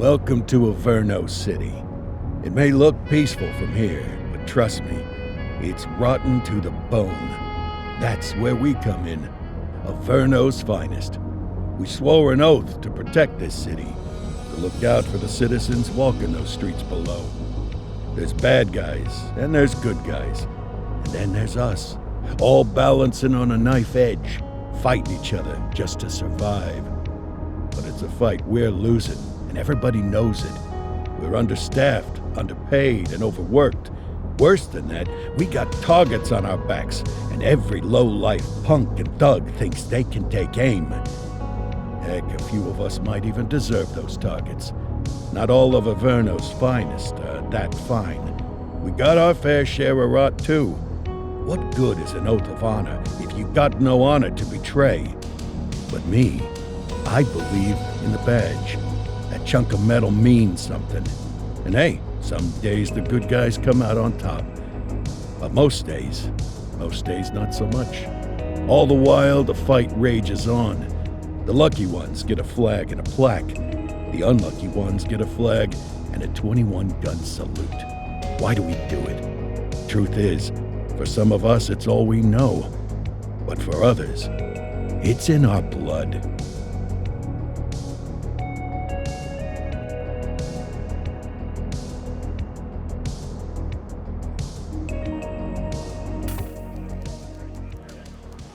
Welcome to Averno City. It may look peaceful from here, but trust me, it's rotten to the bone. That's where we come in. Averno's finest. We swore an oath to protect this city, to look out for the citizens walking those streets below. There's bad guys, and there's good guys. And then there's us, all balancing on a knife edge, fighting each other just to survive. But it's a fight we're losing, and everybody knows it. We're understaffed, underpaid, and overworked. Worse than that, we got targets on our backs, and every low-life punk and thug thinks they can take aim. Heck, a few of us might even deserve those targets. Not all of Averno's finest are that fine. We got our fair share of rot, too. What good is an oath of honor if you got no honor to betray? But me, I believe in the badge. That chunk of metal means something. And hey, some days the good guys come out on top. But most days not so much. All the while, the fight rages on. The lucky ones get a flag and a plaque. The unlucky ones get a flag and a 21-gun salute. Why do we do it? Truth is, for some of us, it's all we know. But for others, it's in our blood.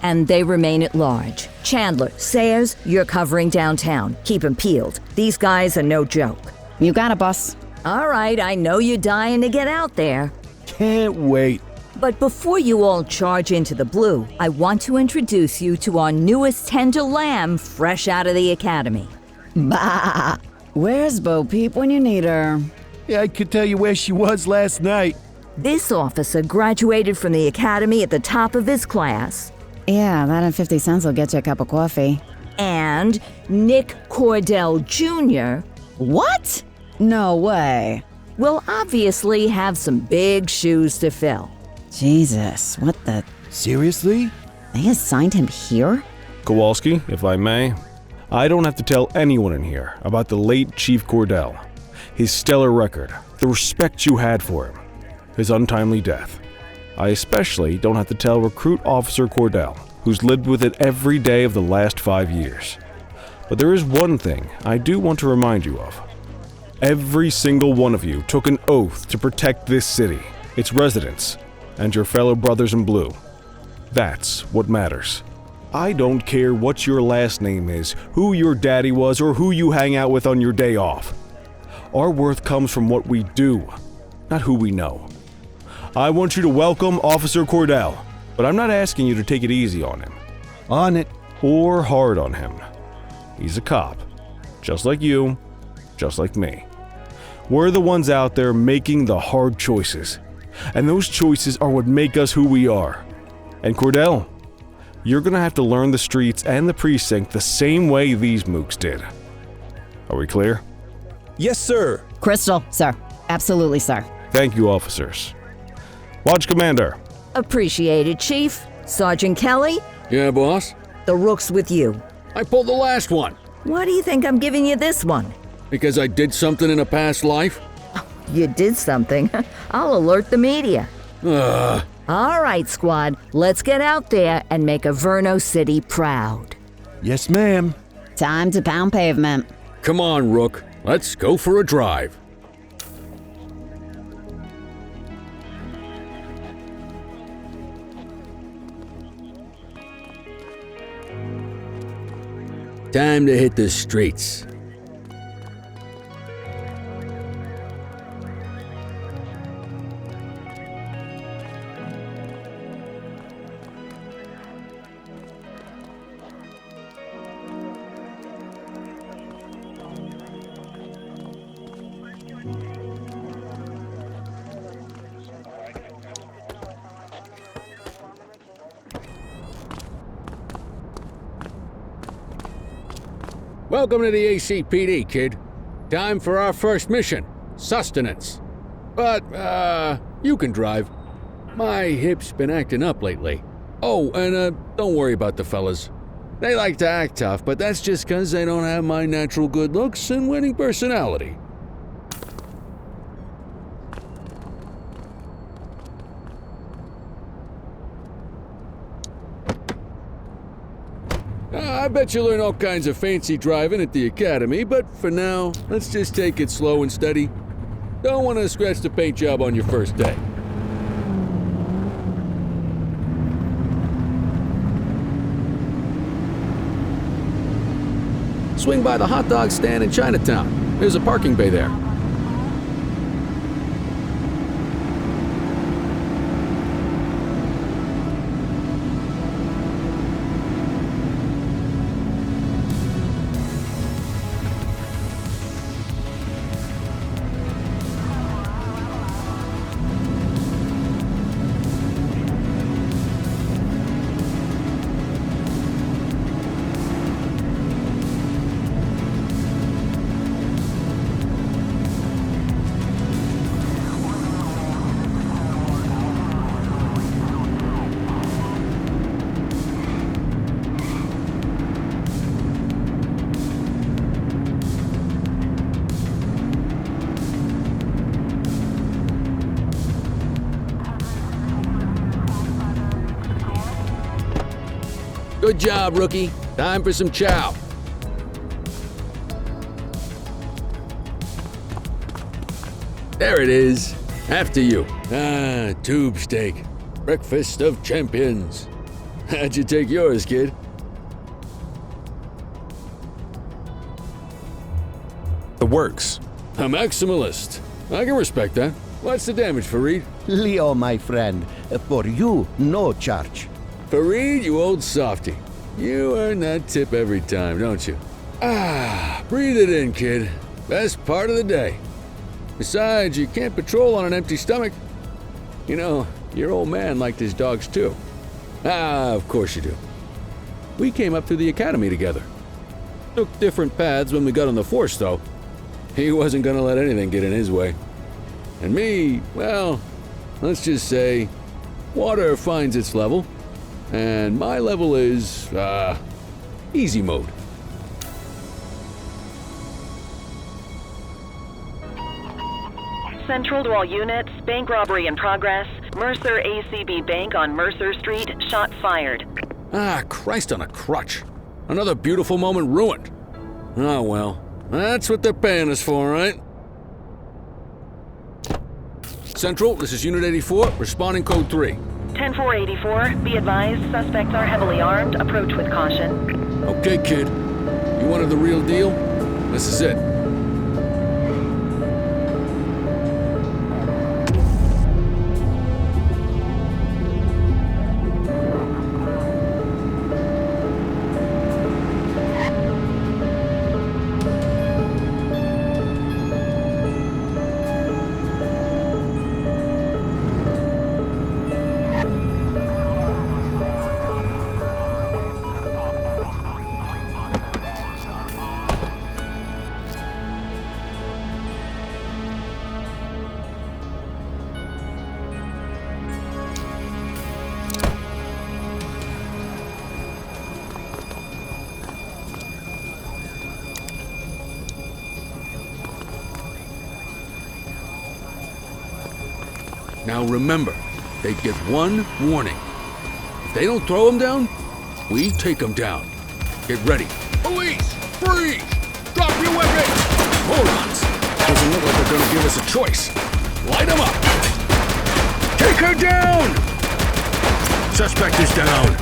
And they remain at large. Chandler, Sayers, you're covering downtown. Keep 'em peeled. These guys are no joke. You got it, boss. All right, I know you're dying to get out there. Can't wait. But before you all charge into the blue, I want to introduce you to our newest tender lamb fresh out of the academy. Bah! Where's Bo Peep when you need her? Yeah, I could tell you where she was last night. This officer graduated from the academy at the top of his class. Yeah, that and 50 cents will get you a cup of coffee. And Nick Cordell Jr. What? No way. will obviously have some big shoes to fill. Jesus, what the... Seriously? They assigned him here? Kowalski, if I may, I don't have to tell anyone in here about the late Chief Cordell, his stellar record, the respect you had for him, his untimely death. I especially don't have to tell Recruit Officer Cordell, who's lived with it every day of the last 5 years. But there is one thing I do want to remind you of. Every single one of you took an oath to protect this city, its residents, and your fellow brothers in blue. That's what matters. I don't care what your last name is, who your daddy was, or who you hang out with on your day off. Our worth comes from what we do, not who we know. I want you to welcome Officer Cordell, but I'm not asking you to take it easy on him. On it. Or hard on him. He's a cop, just like you, just like me. We're the ones out there making the hard choices, and those choices are what make us who we are. And Cordell, you're gonna have to learn the streets and the precinct the same way these mooks did. Are we clear? Yes, sir. Crystal, sir. Absolutely, sir. Thank you, officers. Watch Commander. Appreciated, Chief. Sergeant Kelly, Yeah, boss? the rook's with you. I pulled the last one. Why do you think I'm giving you this one? Because I did something in a past life? You did something. I'll alert the media. Ugh. All right, squad, let's get out there and make Averno City proud. Yes, ma'am. Time to pound pavement. Come on, Rook. Let's go for a drive. Time to hit the streets. Welcome to the ACPD, kid. Time for our first mission, sustenance. But, you can drive. My hip's been acting up lately. Oh, and don't worry about the fellas. They like to act tough, but that's just 'cause they don't have my natural good looks and winning personality. I bet you learn all kinds of fancy driving at the academy, but for now, let's just take it slow and steady. Don't want to scratch the paint job on your first day. Swing by the hot dog stand in Chinatown. There's a parking bay there. Good job, rookie. Time for some chow. There it is. After you. Tube steak. Breakfast of champions. How'd you take yours, kid? The works. A maximalist. I can respect that. What's the damage, Fareed? Leo, my friend, for you, no charge. Fareed, you old softy. You earn that tip every time, don't you? Breathe it in, kid. Best part of the day. Besides, you can't patrol on an empty stomach. You know, your old man liked his dogs too. Of course you do. We came up through the academy together. Took different paths when we got on the force, though. He wasn't gonna let anything get in his way. And me, well, let's just say, water finds its level. And my level is, easy mode. Central to all units, bank robbery in progress. Mercer ACB Bank on Mercer Street, shot fired. Christ on a crutch. Another beautiful moment ruined. Oh well, that's what they're paying us for, right? Central, this is Unit 84, responding code 3. 10-484, be advised, suspects are heavily armed. Approach with caution. Okay, kid. You wanted the real deal? This is it. Now remember, they get one warning. If they don't throw them down, we take them down. Get ready. Police! Freeze! Drop your weapons! Morons! Doesn't look like they're gonna give us a choice. Light them up! Take her down! Suspect is down.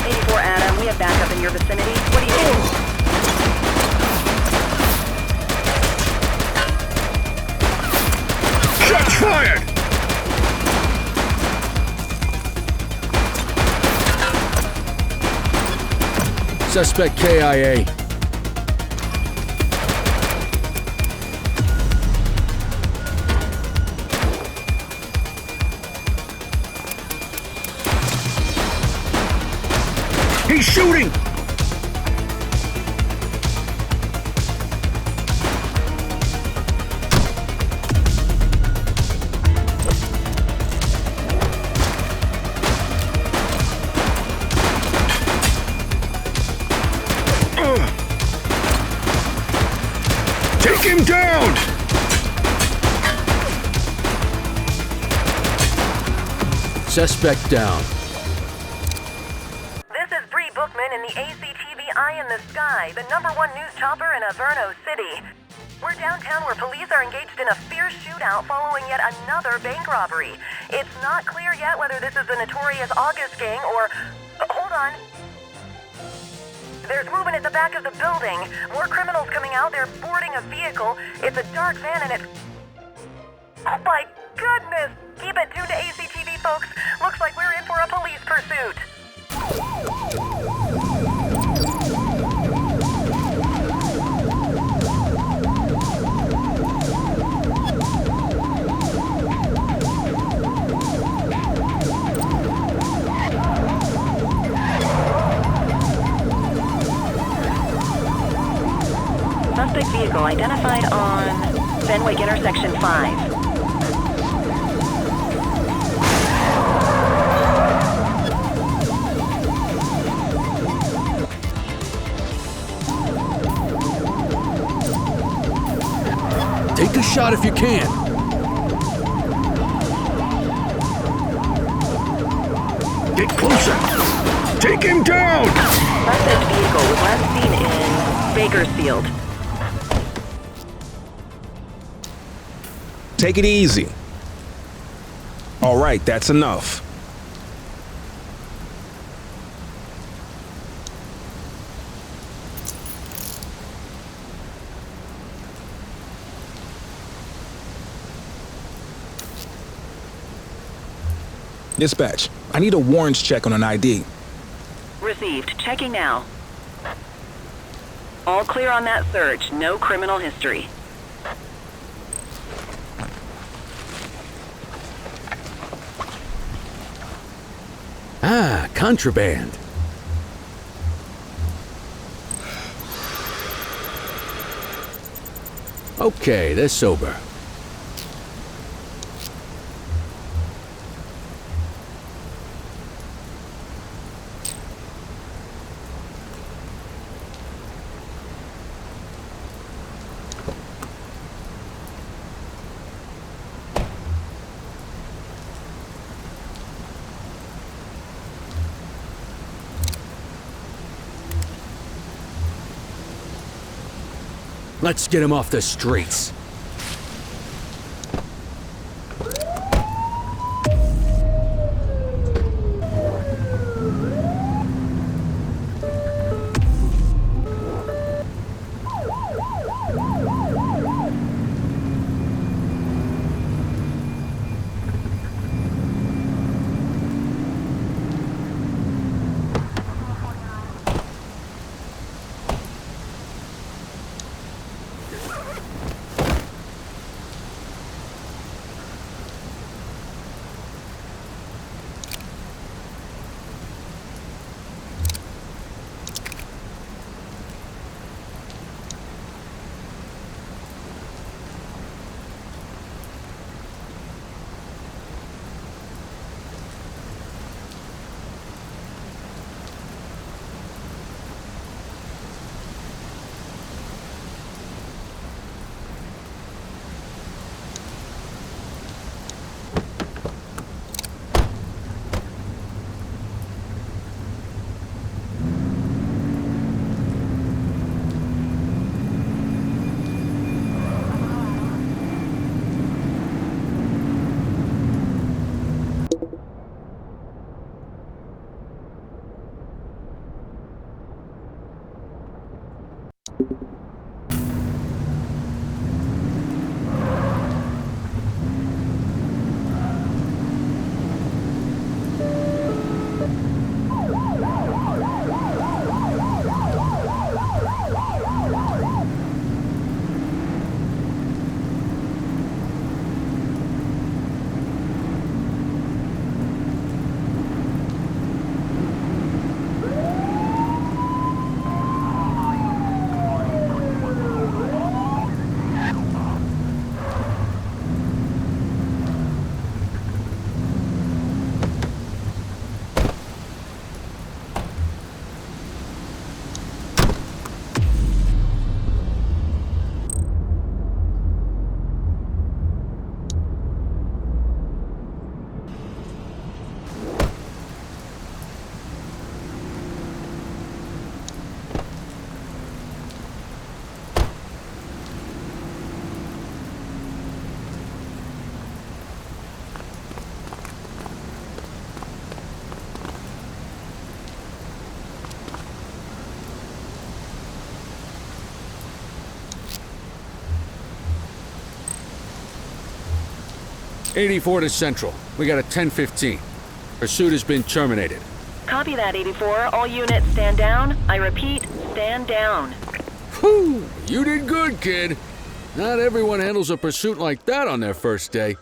84 Adam, we have backup in your vicinity. What do you think? Shots fired! Suspect KIA. He's shooting! suspect down. This is Bree Bookman in the ACTV Eye in the Sky, the #1 news chopper in Averno City. We're downtown where police are engaged in a fierce shootout following yet another bank robbery. It's not clear yet whether this is the notorious August gang or... hold on. There's movement at the back of the building. More criminals coming out. They're boarding a vehicle. It's a dark van and it's... oh my goodness! Keep it tuned to ACTV, folks. Looks like we're in for a police pursuit. Suspect vehicle identified on Fenwick intersection 5. Take a shot if you can. Get closer! Take him down! Suspect vehicle was last seen in Bakersfield. Take it easy. All right, that's enough. Dispatch, I need a warrants check on an ID. Received. Checking now. All clear on that search. No criminal history. Ah, contraband. Okay, they're sober. Let's get him off the streets. 84 to Central. We got a 10:15. Pursuit has been terminated. Copy that, 84. All units stand down. I repeat, stand down. Whew! You did good, kid. Not everyone handles a pursuit like that on their first day.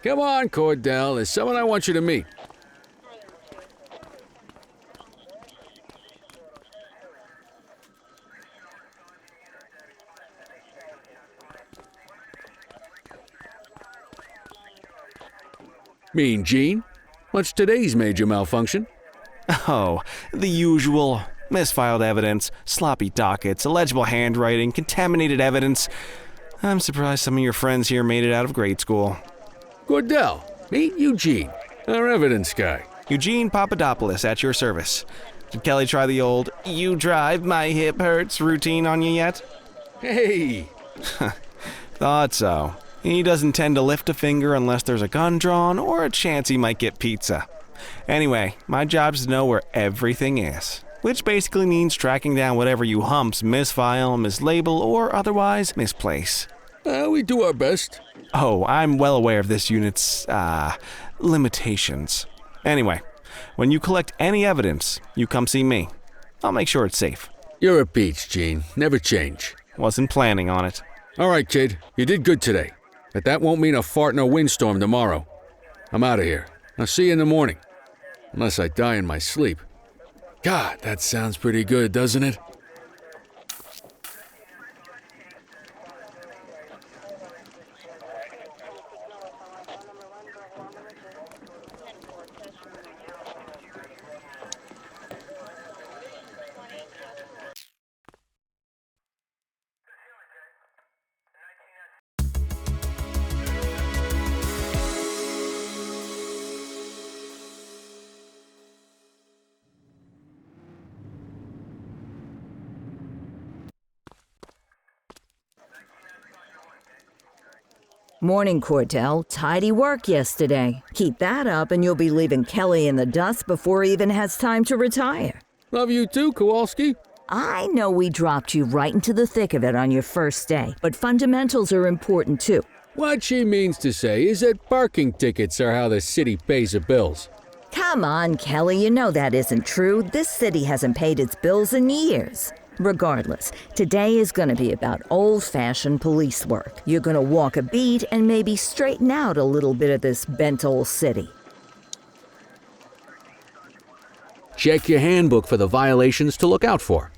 Come on, Cordell. There's someone I want you to meet. Mean Gene? What's today's major malfunction? Oh, the usual. Misfiled evidence, sloppy dockets, illegible handwriting, contaminated evidence. I'm surprised some of your friends here made it out of grade school. Cordell, meet Eugene, our evidence guy. Eugene Papadopoulos at your service. Did Kelly try the old, "you drive, my hip hurts" routine on you yet? Hey! Thought so. He doesn't tend to lift a finger unless there's a gun drawn or a chance he might get pizza. Anyway, my job's to know where everything is, which basically means tracking down whatever you humps misfile, mislabel, or otherwise misplace. We do our best. Oh, I'm well aware of this unit's, limitations. Anyway, when you collect any evidence, you come see me. I'll make sure it's safe. You're a peach, Gene. Never change. Wasn't planning on it. All right, kid. You did good today. But that won't mean a fart in a windstorm tomorrow. I'm out of here. I'll see you in the morning. Unless I die in my sleep. God, that sounds pretty good, doesn't it? Morning, Cordell. Tidy work yesterday. Keep that up and you'll be leaving Kelly in the dust before he even has time to retire. Love you too, Kowalski. I know we dropped you right into the thick of it on your first day, but fundamentals are important too. What she means to say is that parking tickets are how the city pays the bills. Come on, Kelly, you know that isn't true. This city hasn't paid its bills in years. Regardless, today is going to be about old-fashioned police work. You're going to walk a beat and maybe straighten out a little bit of this bent old city. Check your handbook for the violations to look out for.